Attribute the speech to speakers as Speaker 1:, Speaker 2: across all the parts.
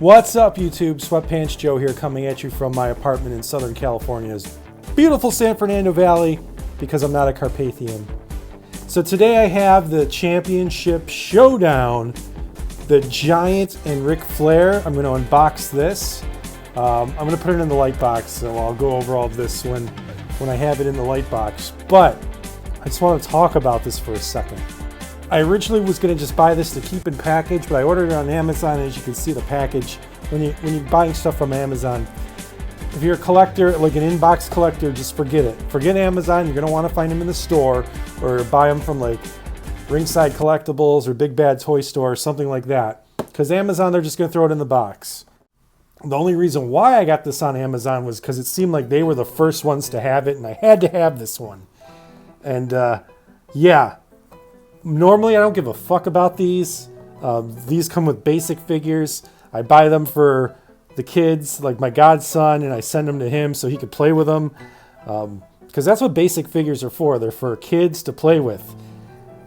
Speaker 1: What's up, YouTube? Sweatpants Joe here, coming at you from my apartment in Southern California's beautiful San Fernando Valley, because I'm not a Carpathian. So today I have the Championship Showdown, the Giant and Ric Flair. I'm going to unbox this. I'm going to put it in the light box, so I'll go over all of this when I have it in the light box. But I just want to talk about this for a second. I originally was going to just buy this to keep in package, but I ordered it on Amazon, and as you can see the package, when you're buying stuff from Amazon, if you're a collector, like an inbox collector, just forget it. Forget Amazon. You're going to want to find them in the store or buy them from like Ringside Collectibles or Big Bad Toy Store or something like that. Because Amazon, they're just going to throw it in the box. The only reason why I got this on Amazon was because it seemed like they were the first ones to have it, and I had to have this one. And yeah, normally I don't give a fuck about these. These come with basic figures. I buy them for the kids, like my godson, and I send them to him so he could play with them. Because that's what basic figures are for. They're for kids to play with.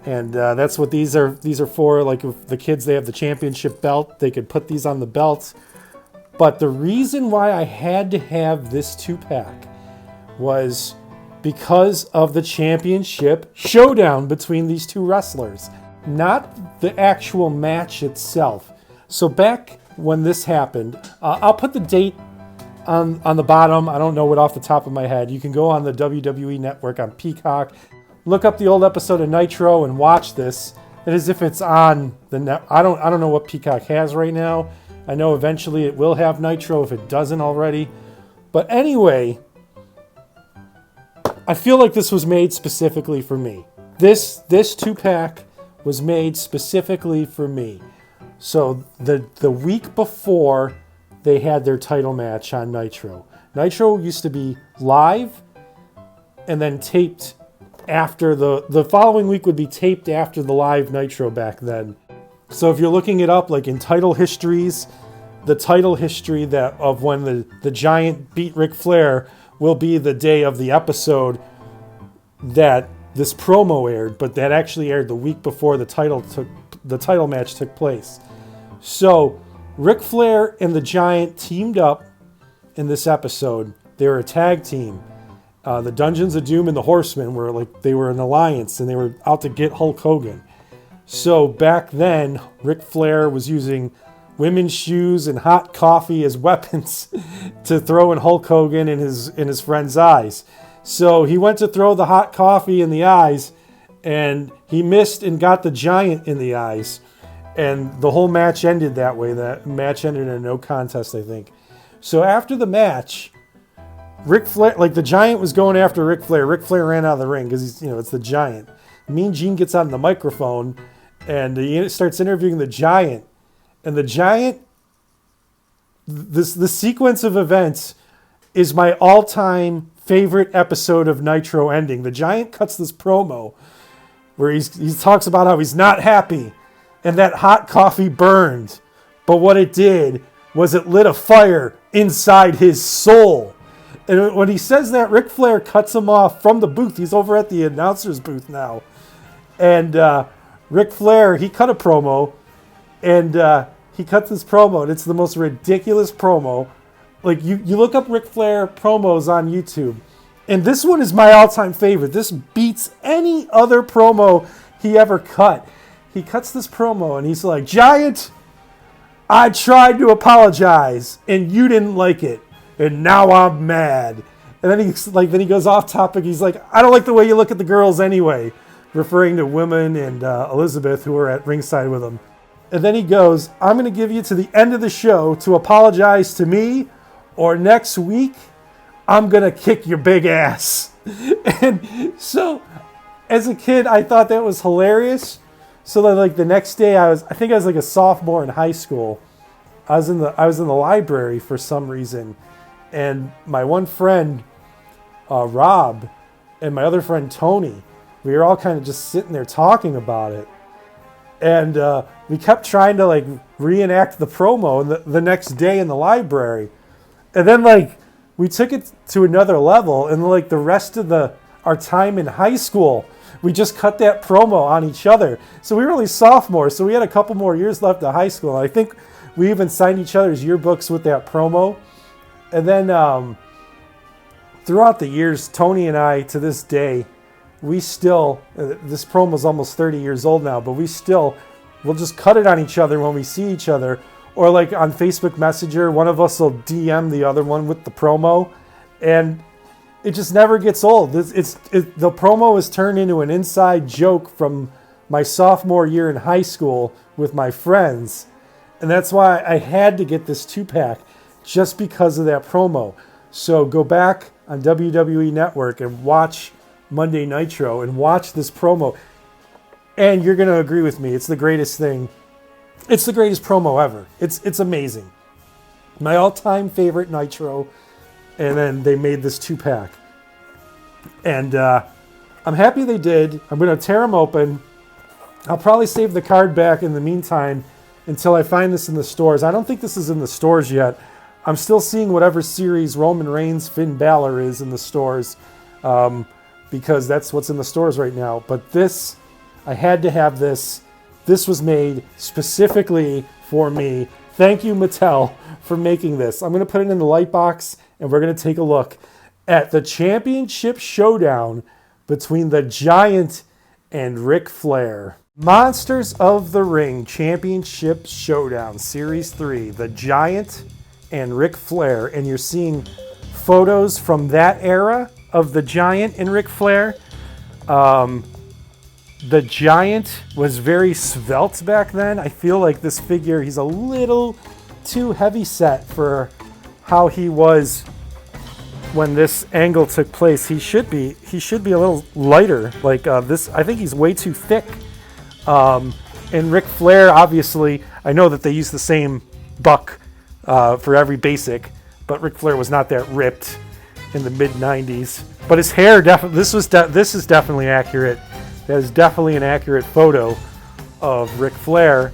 Speaker 1: And that's what these are. These are for, like, if the kids, they have the championship belt, they could put these on the belt. But the reason why I had to have this 2-pack was because of the championship showdown between these two wrestlers, not the actual match itself. So back when this happened, I'll put the date on the bottom. I don't know it off the top of my head. You can go on the WWE Network on Peacock, look up the old episode of Nitro and watch this. It is if it's on the net. I don't know what Peacock has right now. I know eventually it will have Nitro if it doesn't already. But anyway, I feel like this was made specifically for me. This 2-pack was made specifically for me. So the week before they had their title match on Nitro. Nitro used to be live and then taped after the following week would be taped after the live Nitro back then. So if you're looking it up, like in title histories, the title history that of when the Giant beat Ric Flair will be the day of the episode that this promo aired, but that actually aired the week before the title match took place. So Ric Flair and the Giant teamed up in this episode. They were a tag team. The Dungeons of Doom and the Horsemen were an alliance, and they were out to get Hulk Hogan. So back then, Ric Flair was using women's shoes and hot coffee as weapons to throw in Hulk Hogan in his friend's eyes. So he went to throw the hot coffee in the eyes, and he missed and got the Giant in the eyes. And the whole match ended that way. That match ended in a no contest, I think. So after the match, Ric Flair, like the Giant was going after Ric Flair. Ric Flair ran out of the ring because he's, it's the Giant. Mean Gene gets on the microphone and he starts interviewing the Giant. And the Giant, the sequence of events is my all-time favorite episode of Nitro ending. The Giant cuts this promo where he talks about how he's not happy and that hot coffee burned. But what it did was it lit a fire inside his soul. And when he says that, Ric Flair cuts him off from the booth. He's over at the announcer's booth now. And Ric Flair, he cut a promo. And he cut this promo. And it's the most ridiculous promo. Like, you look up Ric Flair promos on YouTube. And this one is my all-time favorite. This beats any other promo he ever cut. He cuts this promo and he's like, "Giant, I tried to apologize and you didn't like it. And now I'm mad." And then he goes off topic. He's like, "I don't like the way you look at the girls anyway," referring to women and Elizabeth, who were at ringside with him. And then he goes, "I'm going to give you to the end of the show to apologize to me, or next week I'm going to kick your big ass." And so as a kid, I thought that was hilarious. So that, like, the next day, I think I was like a sophomore in high school. I was in the library for some reason, and my one friend, Rob, and my other friend Tony, we were all kind of just sitting there talking about it, and we kept trying to like reenact the promo the next day in the library, and then like we took it to another level, and like the rest of our time in high school, we just cut that promo on each other. So we were only sophomores, so we had a couple more years left of high school. And I think We even signed each other's yearbooks with that promo. And then throughout the years, Tony and I, to this day, we still, this promo's almost 30 years old now, but we'll just cut it on each other when we see each other. Or like on Facebook Messenger, one of us will DM the other one with the promo. And it just never gets old. The promo has turned into an inside joke from my sophomore year in high school with my friends. And that's why I had to get this 2-pack, just because of that promo. So go back on WWE Network and watch Monday Nitro and watch this promo. And you're going to agree with me. It's the greatest thing. It's the greatest promo ever. It's amazing. My all-time favorite Nitro. And then they made this 2-pack. And I'm happy they did. I'm going to tear them open. I'll probably save the card back in the meantime until I find this in the stores. I don't think this is in the stores yet. I'm still seeing whatever series Roman Reigns, Finn Balor is in the stores, because that's what's in the stores right now. But this, I had to have this. This was made specifically for me. Thank you, Mattel, for making this. I'm going to put it in the light box, and we're going to take a look at the Championship Showdown between the Giant and Ric Flair. Monsters of the Ring Championship Showdown Series 3. The Giant and Ric Flair. And you're seeing photos from that era of the Giant and Ric Flair. The Giant was very svelte back then. I feel like this figure, he's a little too heavy set for how he was when this angle took place. He should be a little lighter. Like this, I think he's way too thick. And Ric Flair, obviously, I know that they use the same buck for every basic, but Ric Flair was not that ripped in the mid '90s. But his hair, this is definitely accurate. That is definitely an accurate photo of Ric Flair.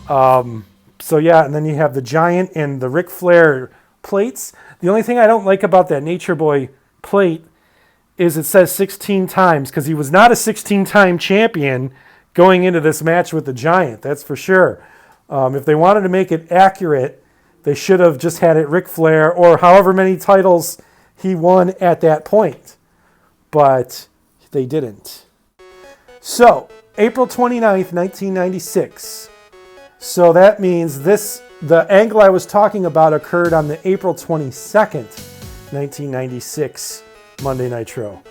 Speaker 1: So yeah, and then you have the Giant and the Ric Flair plates. The only thing I don't like about that Nature Boy plate is it says 16 times, because he was not a 16-time champion going into this match with the Giant, that's for sure. If they wanted to make it accurate, they should have just had it Ric Flair or however many titles he won at that point. But they didn't. So, April 29th, 1996. So that means the angle I was talking about occurred on the April 22nd, 1996 Monday Nitro.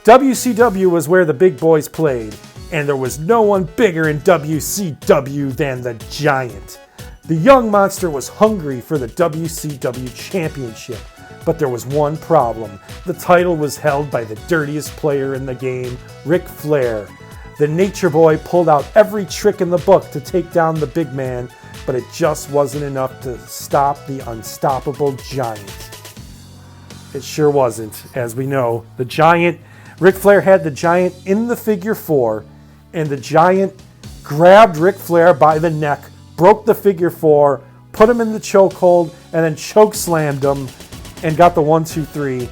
Speaker 1: WCW was where the big boys played, and there was no one bigger in WCW than the Giant. The young monster was hungry for the WCW Championship, but there was one problem. The title was held by the dirtiest player in the game, Ric Flair. The Nature Boy pulled out every trick in the book to take down the big man, but it just wasn't enough to stop the unstoppable Giant. It sure wasn't. As we know, the Giant, Ric Flair had the Giant in the figure 4, and the Giant grabbed Ric Flair by the neck, broke the figure 4, put him in the chokehold, and then choke slammed him and got the 1-2-3.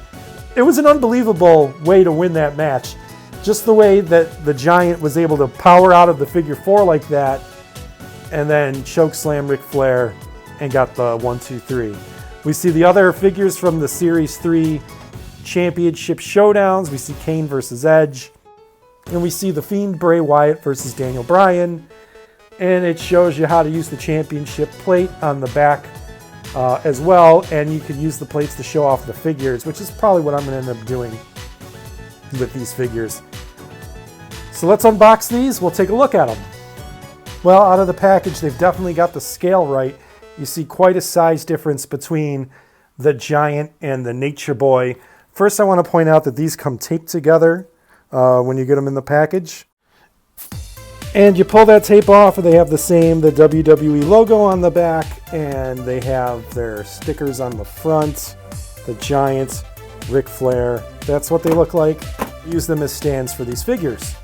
Speaker 1: It was an unbelievable way to win that match. Just the way that the Giant was able to power out of the figure 4 like that and then choke slam Ric Flair and got the 1-2-3. We see the other figures from the Series 3 Championship Showdowns. We see Kane versus Edge. And we see The Fiend Bray Wyatt versus Daniel Bryan. And it shows you how to use the championship plate on the back as well. And you can use the plates to show off the figures, which is probably what I'm going to end up doing with these figures. So let's unbox these. We'll take a look at them. Well, out of the package, they've definitely got the scale right. You see quite a size difference between the Giant and the Nature Boy. First, I want to point out that these come taped together when you get them in the package. And you pull that tape off, and they have the WWE logo on the back, and they have their stickers on the front. The Giant, Ric Flair, that's what they look like. Use them as stands for these figures.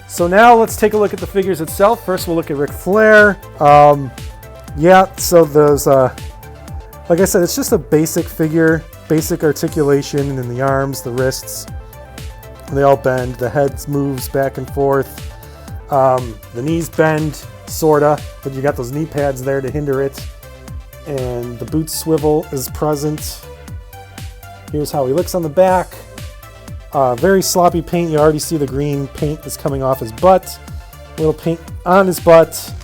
Speaker 1: So now let's take a look at the figures itself. First, we'll look at Ric Flair. Yeah, so those, like I said, it's just a basic figure, basic articulation in the arms, the wrists. They all bend. The head moves back and forth. The knees bend, sorta, but you got those knee pads there to hinder it. and the boot swivel is present. Here's how he looks on the back. Very sloppy paint. You already see the green paint is coming off his butt. A little paint on his butt.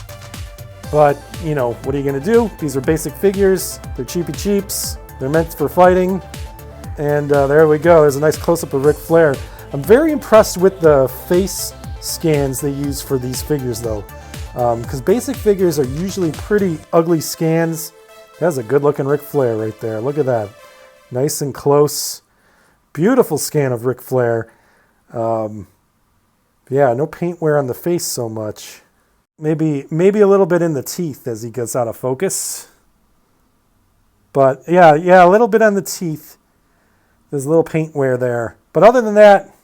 Speaker 1: But, you know, what are you going to do? These are basic figures. They're cheapy cheaps. They're meant for fighting. And there we go. There's a nice close-up of Ric Flair. I'm very impressed with the face scans they use for these figures, though. Because basic figures are usually pretty ugly scans. That's a good-looking Ric Flair right there. Look at that. Nice and close. Beautiful scan of Ric Flair. Yeah, no paint wear on the face so much. Maybe a little bit in the teeth as he gets out of focus. But yeah, a little bit on the teeth. There's a little paint wear there. But other than that,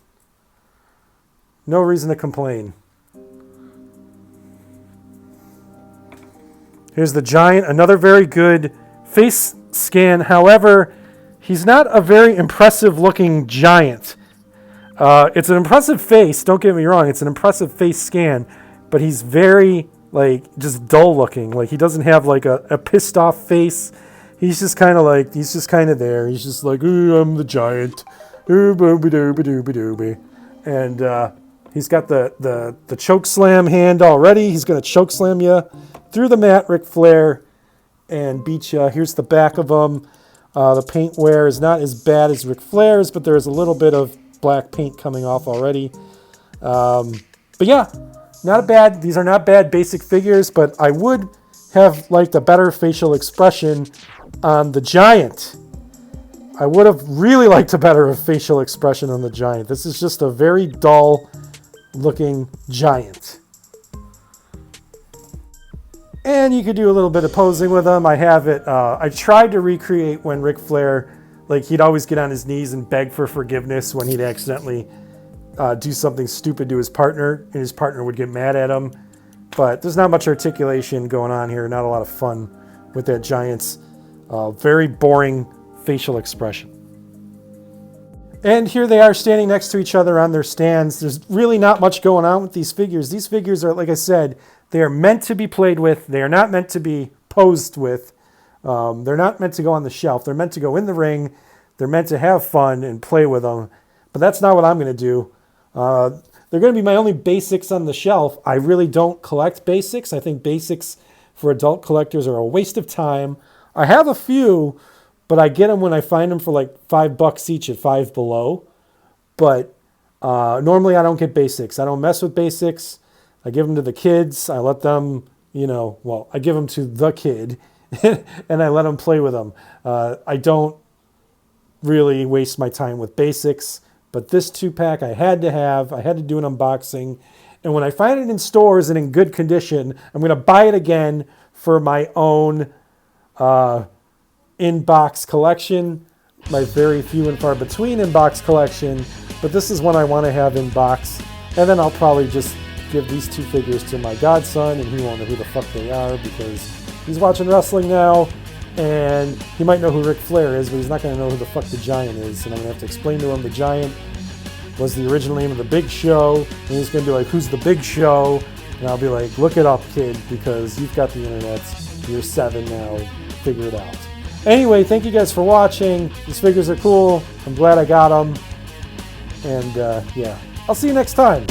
Speaker 1: no reason to complain. Here's the Giant, another very good face scan. However, he's not a very impressive looking Giant. It's an impressive face, don't get me wrong, it's an impressive face scan, but he's very, like, just dull looking. Like, he doesn't have, like, a pissed off face. He's just kind of like, he's just kind of there. He's just like, ooh, I'm the Giant. Ooh, booby-dooby-dooby-dooby. And he's got the choke slam hand already. He's going to choke slam you through the mat, Ric Flair, and beat you. Here's the back of him. The paint wear is not as bad as Ric Flair's, but there's a little bit of black paint coming off already. But yeah, these are not bad basic figures, but I would have liked a better facial expression on the Giant. I would have really liked a better facial expression on the Giant. This is just a very dull looking Giant. And you could do a little bit of posing with him. I have it. I tried to recreate when Ric Flair, like, he'd always get on his knees and beg for forgiveness when he'd accidentally do something stupid to his partner, and his partner would get mad at him. But there's not much articulation going on here. Not a lot of fun with that Giant's very boring facial expression. And here they are standing next to each other on their stands. There's really not much going on with these figures. These figures are, like I said, they are meant to be played with. They are not meant to be posed with. They're not meant to go on the shelf. They're meant to go in the ring. They're meant to have fun and play with them. But that's not what I'm going to do. They're going to be my only basics on the shelf. I really don't collect basics. I think basics for adult collectors are a waste of time. I have a few, but I get them when I find them for like $5 each at Five Below. But normally I don't get basics. I don't mess with basics. I give them to the kids. I let them, I give them to the kid and I let them play with them. I don't really waste my time with basics, but this 2-pack I had to have. I had to do an unboxing. And when I find it in stores and in good condition, I'm going to buy it again for my own in-box collection, my very few and far between in-box collection. But this is one I want to have in box. And then I'll probably just give these 2 figures to my godson, and he won't know who the fuck they are because he's watching wrestling now, and he might know who Ric Flair is, but he's not going to know who the fuck the Giant is. And I'm going to have to explain to him the Giant was the original name of the Big Show, and he's going to be like, who's the Big Show? And I'll be like, look it up, kid, because you've got the internet. You're 7 now. Figure it out. Anyway, thank you guys for watching. These figures are cool. I'm glad I got them. And yeah, I'll see you next time.